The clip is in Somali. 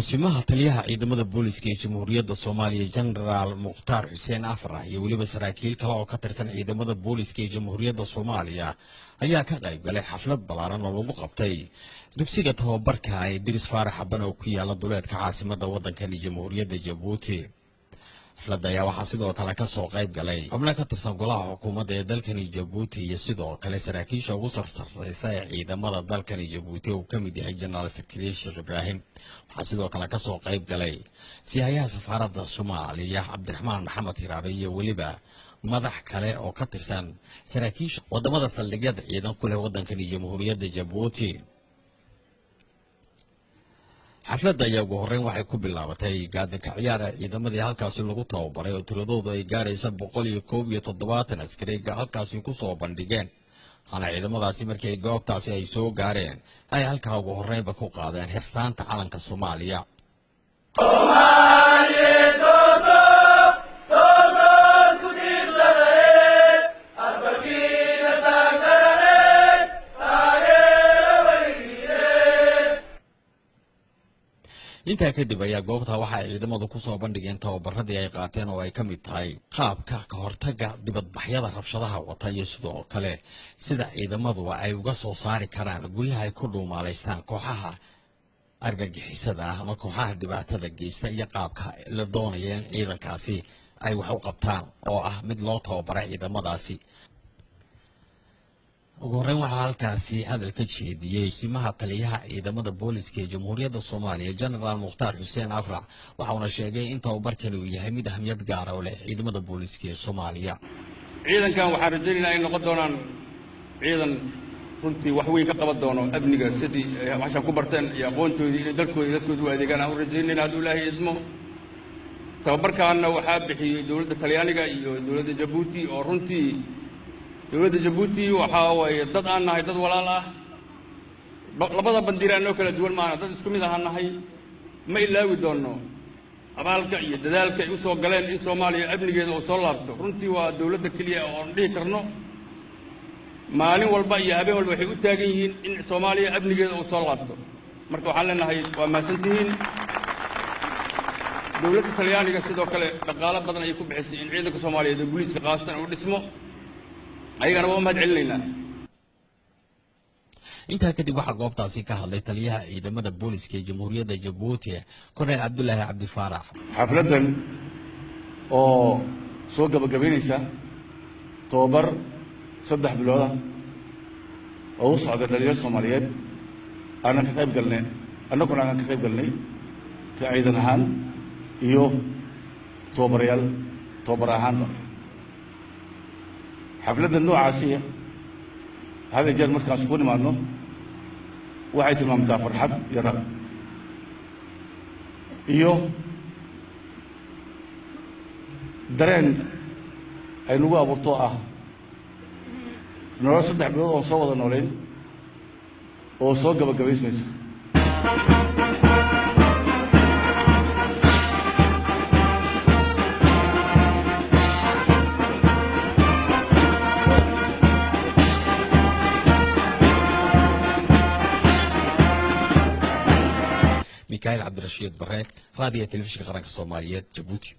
kusimaha taliyaha ciidamada booliska ee Jamhuuriyadda Soomaaliya General Mukhtaar Xuseen Afrax iyo waliba saraakiil kale oo ka tirsan ciidamada booliska ee Jamhuuriyadda Soomaaliya ayaa ka qayb galay xaflad balaaran oo lagu qabtay dugsiga tababarka ee Diris Faarax Xaban oo ku yaala duleedka caasimadda waddankan Jamhuuriyadda Jabuuti. xafladda ayaa waxaa sidoo kale ka soo qayb galay xubno ka tirsan golaha xukuumadda ee dalkani Jabuuti iyo sidoo kale saraakiisha ugu sarsaraysa ee ciidamada dalkani Jabuuti oo ka mid yahay General Secretary Sheekh Ibraahim. waxaa sidoo kale ka soo qayb galay siyaasada safaaradda Soomaaliya Cabdiraxmaan Maxamed Hiraabe iyo waliba madax kale oo ka tirsan saraakiisha wadamada saldhigyada ciidan ku leh waddankani Jamhuuriyadda Jabuuti. xafladda ayaa ugu horreyn waxay ku bilaabatay gaadinka ciyaara ciidamadii halkaasi lagu tababaray oo tiradoodu ay gaaraysa 170 askari halkaasi ku soo bandhigeen. waxaana ciidamadaasi markii goobtaasi ay soo gaareen ay halkaa ugu horreynba ku qaadeen heestaanta calanka Soomaaliya. intaa kadib ayaa goobta waxa ay ciidamadu ku soo bandhigeen tababaradii ay qaateen oo ay ka mid tahay qaabka ka hortagga dibadbaxyada rabshadaha wata iyo sidoo kale sida ciidamadu ay uga soo saari karaan guryaha ay ku dhuumaalaystaan kooxaha argagixisada ama kooxaha dhibaatada geysta iyo qaabka la doonaya in ciidankaasi ay wax u qabtaan oo ah mid loo tababaray ciidamadaasi. ugu horreyn waxaa halkaasi hadal ka jeediyey kusimaha taliyaha ciidamada booliska ee Jamhuuriyadda Soomaaliya General Mukhtaar Xuseen Afrax waxaana sheegay in tababarkani uu yahay mid ahmiyad gaar ah u leh ciidamada booliska ee Soomaaliya. ciidankan waxaan rajaynaynaa in noqon doonaan ciidan runtii wax weyn ka qaban doono amniga sidii waxaan ku barteen iyo aqoontoodii in dalkooda u adeegaan aan rajaynaynaa hadduu Ilaahay idmo. tababarkaana waxaa bixiyay dowladda Talyaaniga iyo dowladda Jabuuti oo runtii dowladda Jabuuti waxa way dad aan nahay dad walaal ah labada bandiiraan oo kala duwan maana dad isku mid ah nahay ma ilaawi doono abaalka iyo dadaalka ay u soo galeen in Soomaaliya amnigeeda uu soo laabto. runtii waa dowladda kaliya oo aan dhihi karno maalin walba iyo habeen walba waxay u taagan yihiin in Soomaaliya amnigeeda uu soo laabto. marka waxaan leenahay waa maasantihiin. dowladda Talyaaniga sidoo kale dhaqaale badan ay ku bixisay in ciidanka Soomaaliyeed ee booliska qaasatan uu dhismo ayagana waa mahad celinaynaa. intaa kadib waxaa goobtaasi ka hadlay taliyaha ciidamada booliska ee Jamhuuriyadda Jabuuti Korneyl Cabdullaahi Cabdi Faarax. xafladan oo soo gabagabeynaysa tababar 3 bilood ah oo u socda dhalinyarada Soomaaliyeed aanan ka qayb galnay annaguna aan ka qayb galnay ka ciidan ahaan iyo tababar ahaan. xafladda noocaasi hada jeer markaan isku nimaadno waxay tilmaamtaa farxad iyo rag iyo dareen ay nagu abuurto ah nolol 3 bilood oo soo wada nooleyn oo soo gabagabaysmaysa. ميكائيل عبد الرشيد بريك راديو تلفزيون قرن الصوماليات جيبوتي.